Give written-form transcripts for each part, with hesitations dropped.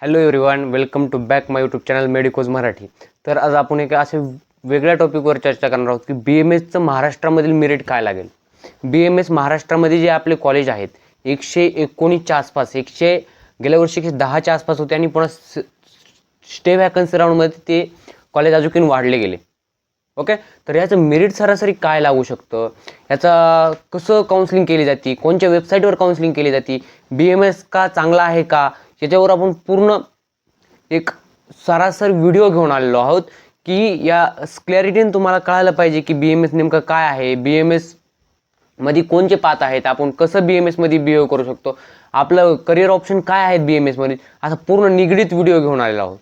Hello everyone, welcome to back my YouTube channel medicos Marathi. तर आज आपण एक असे वेगळ्या टॉपिकवर चर्चा करणार आहोत की BMSचं महाराष्ट्रामधील मेरिट काय लागेल. BMS महाराष्ट्रामध्ये जे आपले कॉलेज आहेत 119च्या आसपास, गेल्या वर्षी 10च्या आसपास होते आणि पुन्हा स्टे वॅकन्सी राऊंडमध्ये ते कॉलेज अजून वाढले गेले. ओके, तर याचं मेरिट सरासरी काय लागू शकतं, याचा कसं काउन्सिलिंग केली जाते, कोणत्या वेबसाईटवर काउन्सिलिंग केली जाते, BMS का चांगला आहे का, याच्यावर आपण पूर्ण एक सरासर व्हिडिओ घेऊन आलेलो आहोत की या क्लॅरिटीने तुम्हाला कळायला पाहिजे की BMS नेमकं काय आहे, BMS मध्ये कोणते पाथ आहेत, आपण कसं BMS मध्ये बिहेव करू शकतो, आपलं करिअर ऑप्शन काय आहेत BMS मध्ये, असा पूर्ण निगडीत व्हिडिओ घेऊन आलेलो आहोत.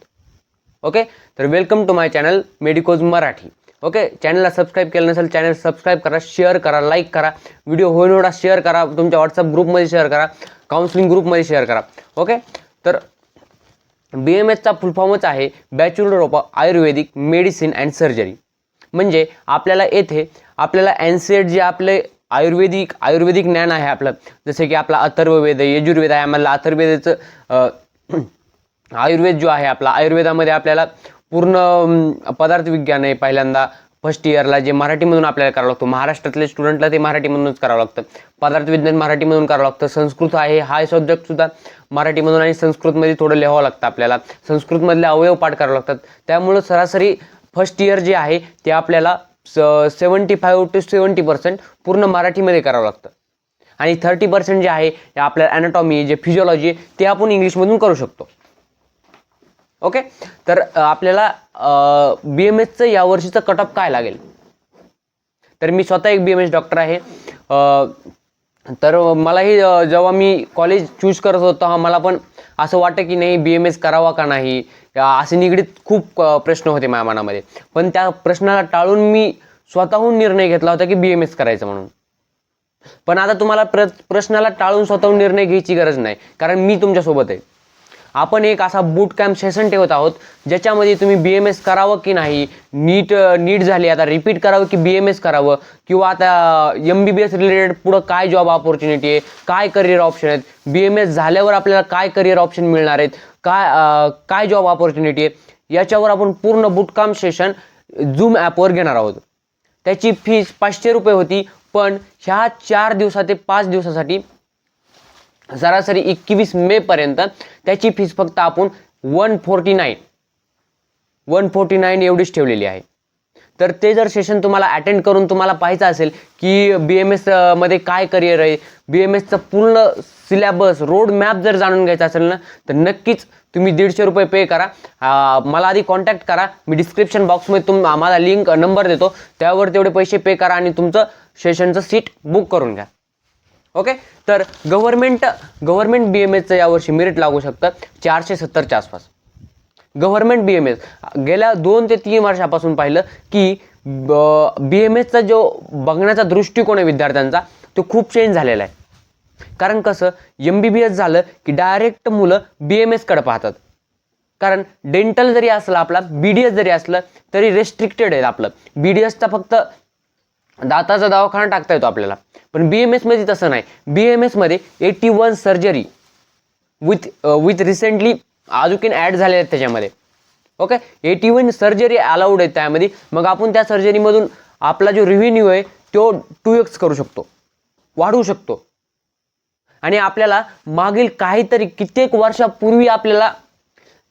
ओके, तर welcome to my channel medicos Marathi. Okay, चॅनलला सबस्क्राईब केलं नसेल चॅनल सबस्क्राईब करा, शेअर करा, लाईक करा, व्हिडिओ होईल एवढा शेअर करा, तुमच्या व्हॉट्सअप ग्रुपमध्ये शेअर करा, काउन्सिलिंग ग्रुपमध्ये शेअर करा. ओके, तर BMSचा फुल फॉर्मच आहे bachelor of Ayurvedic medicine and surgery. म्हणजे आपल्याला येथे आपल्याला NCET जे आपले आयुर्वेदिक ज्ञान आहे आपलं, जसे की आपला अथर्ववेद, यजुर्वेद आहे, आम्हाला अथर्ववेदाचं आयुर्वेद जो आहे आपला, आयुर्वेदामध्ये आपल्याला पूर्ण पदार्थ विज्ञान आहे. पहिल्यांदा फर्स्ट इयरला जे मराठीमधून आपल्याला करावं लागतं, महाराष्ट्रातल्या स्टुडंटला ते मराठीमधूनच करावं लागतं. पदार्थ विज्ञान मराठीमधून करावं लागतं. संस्कृत आहे, हा सब्जेक्टसुद्धा मराठीमधून आणि संस्कृतमध्ये थोडं लिहावं लागतं आपल्याला. संस्कृतमधले अवयव पाठ करावं लागतात. त्यामुळं सरासरी फर्स्ट इयर जे आहे ते आपल्याला 75 to 70% पूर्ण मराठीमध्ये करावं लागतं आणि 30% जे आहे आपल्या ॲनाटॉमी, जे फिजिओलॉजी, ते आपण इंग्लिशमधून करू शकतो. ओके, तर आपल्याला BMSचं यावर्षीचं कटअप काय लागेल. तर मी स्वतः एक BMS डॉक्टर आहे. तर मलाही जेव्हा मी कॉलेज चूज करत होतो मला पण असं वाटतं की नाही BMS करावा का नाही, असे निगडीत खूप प्रश्न होते माझ्या मनामध्ये. पण त्या प्रश्नाला टाळून मी स्वतःहून निर्णय घेतला होता की BMS करायचं म्हणून. पण आता तुम्हाला प्रश्नाला टाळून स्वतःहून निर्णय घ्यायची गरज नाही, कारण मी तुमच्यासोबत आहे. आपण एक असा बूट कॅम्प सेशन ठेवत आहोत ज्याच्यामध्ये तुम्ही BMS करावं की नाही, नीट झाली आता रिपीट करावं की BMS करावं, किंवा आता MBBS रिलेटेड पुढं काय जॉब ऑपॉर्च्युनिटी आहे, काय करिअर ऑप्शन आहेत, BMS झाल्यावर आपल्याला काय करिअर ऑप्शन मिळणार आहेत, काय जॉब ऑपॉर्च्युनिटी आहे, याच्यावर आपण पूर्ण बूट कॅम्प सेशन Zoom ॲपवर घेणार आहोत. त्याची फीस 500 रुपये होती, पण ह्या 4 दिवसात ते 5 दिवसासाठी सरासरी 21 मे पर्यंत त्याची फीस फक्त आपण 149 एवढीच ठेवलेली आहे. तर ते जर सेशन तुम्हाला अटेंड करून तुम्हाला पाहायचं असेल की BMS मध्ये काय करिअर आहे, BMSचं पूर्ण सिलेबस रोड मॅप जर जाणून घ्यायचा असेल ना, तर नक्कीच तुम्ही 150 रुपये पे करा. मला आधी कॉन्टॅक्ट करा. मी डिस्क्रिप्शन बॉक्समध्ये आम्हाला लिंक नंबर देतो, त्यावर तेवढे पैसे पे करा आणि तुमचं सेशनचं सीट बुक करून घ्या. ओके, तर गव्हर्नमेंट BMSचं यावर्षी मेरिट लागू शकतं 470च्या आसपास. गव्हर्नमेंट BMS गेल्या 2 ते 3 वर्षापासून पाहिलं की BMSचा जो बघण्याचा दृष्टिकोन आहे विद्यार्थ्यांचा, तो खूप चेंज झालेला आहे. कारण कसं, MBBS झालं की डायरेक्ट मुलं BMS कडे पाहतात. कारण डेंटल जरी असलं आपला, BDS जरी असलं तरी रेस्ट्रिक्टेड आहे आपलं. BDSचा फक्त दाताचा दवाखाना टाकता येतो आपल्याला, पण BMS मध्ये तसं नाही. BMS मध्ये 81 सर्जरी विथ रिसेंटली अजून ॲड झाले आहेत त्याच्यामध्ये. ओके, 81 सर्जरी अलाउड आहेत त्यामध्ये. मग आपण त्या सर्जरीमधून आपला जो रेव्हेन्यू आहे तो 2x करू शकतो, वाढवू शकतो. आणि आपल्याला मागील काहीतरी कित्येक वर्षापूर्वी आपल्याला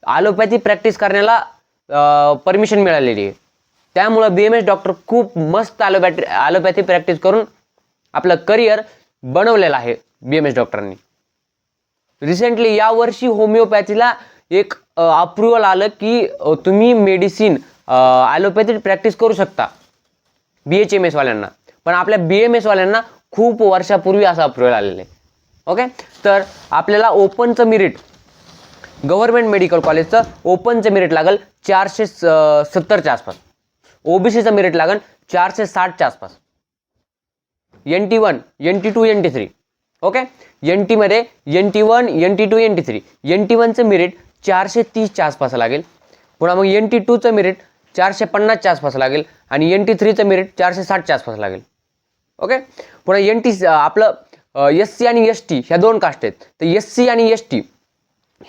ॲलोपॅथी प्रॅक्टिस करण्याला परमिशन मिळालेली आहे. त्यामुळं BMS डॉक्टर खूप मस्त ॲलोपॅथी प्रॅक्टिस करून आपलं करिअर बनवलेलं आहे BMS डॉक्टरांनी. रिसेंटली यावर्षी होमिओपॅथीला एक अप्रुव्हल आलं की तुम्ही मेडिसिन ॲलोपॅथी प्रॅक्टिस करू शकता BHMS वाल्यांना, पण आपल्या BMS वाल्यांना खूप वर्षापूर्वी असं अप्रुव्हल आलेलं आहे. ओके, तर आपल्याला ओपनचं मेरिट, गव्हर्नमेंट मेडिकल कॉलेजचं ओपनचं मेरिट लागेल 470च्या आसपास. OBCचं मेरिट लागेल 460च्या आसपास. NT1, NT2, NT3. Okay, NT मध्ये NT1, NT2, NT3. NT1चं मेरिट 430च्या आसपास लागेल. पुन्हा मग NT2चं मेरिट 450च्या आसपास लागेल आणि NT3चं मेरिट 460च्या आसपास लागेल. ओके, पुन्हा आपलं SC आणि ST ह्या 2 कास्ट आहेत. तर SC आणि ST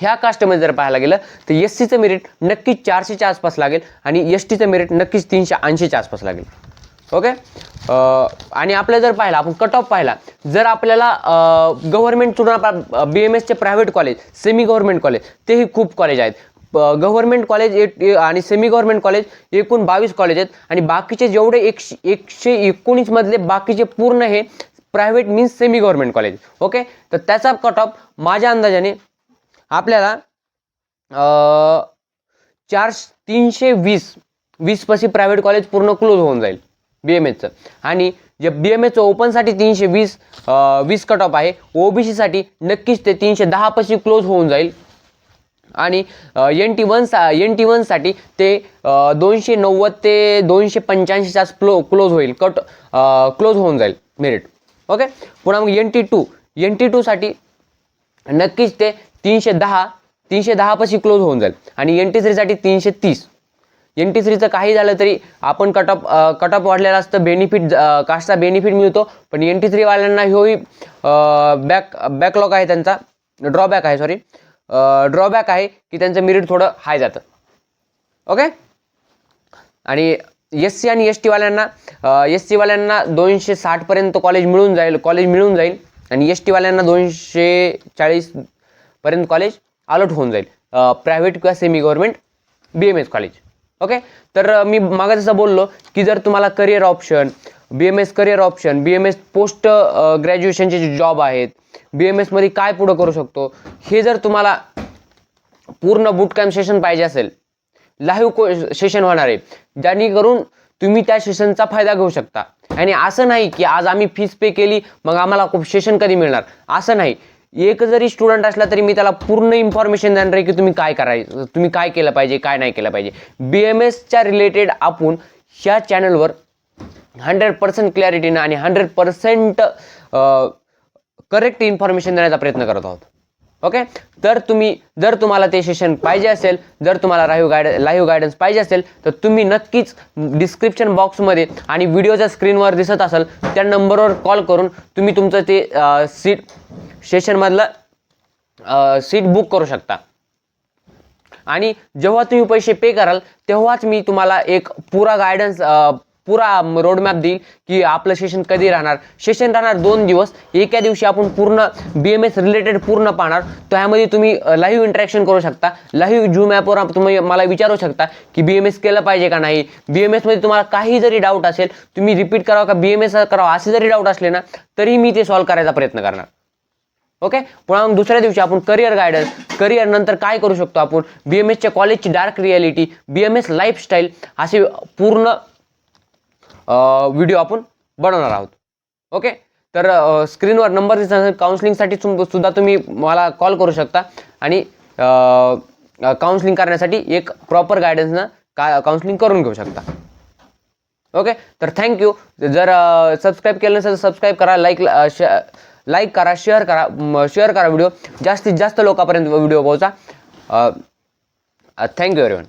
ह्या कास्टमध्ये जर पाहायला गेलं तर एस सीचं मेरिट नक्कीच 400च्या आसपास लागेल आणि एस टीचं मेरिट नक्कीच 380च्या आसपास लागेल. ओके. आणि आपलं जर पाहिलं आपण कट ऑफ पाहिला, जर आपल्याला गव्हर्नमेंट BMSचे private college, semi government college, तेही खूप कॉलेज आहेत. गव्हर्नमेंट कॉलेज आणि सेमी गव्हर्नमेंट कॉलेज एकूण 22 कॉलेज आहेत आणि बाकीचे जेवढे 119 मधले बाकीचे पूर्ण हे private means semi government college. Okay. तर त्याचा कट ऑफ माझ्या अंदाजाने आपल्याला 320 पाशी प्रायव्हेट कॉलेज पूर्ण क्लोज होऊन जाईल BMSचं. आणि जे BMSचं ओपनसाठी 320 कट ऑफ आहे, OBCसाठी नक्कीच ते 310 पाशी क्लोज होऊन जाईल आणि NT1 साठी ते 290 ते 285च्या क्लोज होईल, क्लोज होऊन जाईल मेरिट. ओके. पुन्हा मग NT2 साठी नक्कीच ते 310 पाशी क्लोज होऊन जाईल आणि NT3 साठी 330. NT3चं काही झालं तरी आपण कट ऑफ वाढलेला असतं, बेनिफिट कास्टचा बेनिफिट मिळतो, पण NT3 वाल्यांना ह्योही बॅकलॉग आहे, त्यांचा ड्रॉबॅक आहे की त्यांचं मेरिट थोडं हाय जातं. ओके. आणि SC आणि ST वाल्यांना वाल्यांना 260 पर्यंत कॉलेज मिळून जाईल आणि ST वाल्यांना 240 पर्यंत कॉलेज अलॉट होऊन जाईल, प्रायव्हेट किंवा semi government BMS college. Okay. तर मी मागे जसं बोललो की जर तुम्हाला करिअर ऑप्शन, BMS पोस्ट ग्रॅज्युएशनचे जे जॉब आहेत, BMS मध्ये काय पुढं करू शकतो, हे जर तुम्हाला पूर्ण बूट कॅम्प सेशन पाहिजे असेल, लाईव्ह सेशन होणार आहे, जेणेकरून तुम्ही त्या सेशनचा फायदा घेऊ शकता. आणि असं नाही की आज आम्ही फीस पे केली मग आम्हाला सेशन कधी मिळणार, असं नाही. एक जरी स्टुडंट असला तरी मी त्याला पूर्ण इन्फॉर्मेशन देणार आहे की तुम्ही काय करायचं, तुम्ही काय केलं पाहिजे, काय नाही केलं पाहिजे. BMSच्या रिलेटेड आपण ह्या चॅनलवर 100% क्लॅरिटीनं आणि 100% करेक्ट इन्फॉर्मेशन देण्याचा प्रयत्न करत आहोत. ओके. तर जर तुम्हाला ते सेशन पाहिजे असेल, जर तुम्हाला लाईव्ह गायडन्स पाहिजे असेल, तर तुम्ही नक्कीच डिस्क्रिप्शन बॉक्समध्ये आणि व्हिडिओच्या स्क्रीनवर दिसत असेल त्या नंबरवर कॉल करून तुम्ही तुमचं ते सेशनमधलं सीट बुक करू शकता. आणि जेव्हा तुम्ही पैसे पे कराल तेव्हाच मी तुम्हाला एक पुरा रोडमॅप देईल की आपलं सेशन कधी राहणार. सेशन राहणार 2 दिवस. एका दिवशी आपण पूर्ण BMS रिलेटेड पूर्ण पाहणार. त्यामध्ये तुम्ही लाईव्ह इंटरॅक्शन करू शकता. लाईव्ह झूम ॲपवर तुम्ही मला विचारू शकता की BMS केलं पाहिजे का नाही. BMS मध्ये तुम्हाला काही जरी डाऊट असेल, तुम्ही रिपीट करावं का BMS करावं असे जरी डाऊट असले ना, तरी मी ते सॉल्व्ह करायचा प्रयत्न करणार. ओके. पुन्हा दुसऱ्या दिवशी आपण करिअर गायडन्स, करिअर नंतर काय करू शकतो आपण, BMSच्या कॉलेजची डार्क रियालिटी, BMS लाईफस्टाईल असे पूर्ण व्हिडिओ आपण बनवणार आहोत. ओके. तर स्क्रीनवर नंबर दिसतात, काउन्सिलिंगसाठी सुद्धा तुम्ही मला कॉल करू शकता आणि काउन्सिलिंग करण्यासाठी एक प्रॉपर गायडन्सनं काउन्सिलिंग करून घेऊ शकता. ओके. तर थँक्यू. जर सबस्क्राईब केलं नसेल तर सबस्क्राईब करा, लाईक करा, शेअर करा व्हिडिओ, जास्तीत जास्त लोकांपर्यंत व्हिडिओ पोहोचा. Thank you everyone.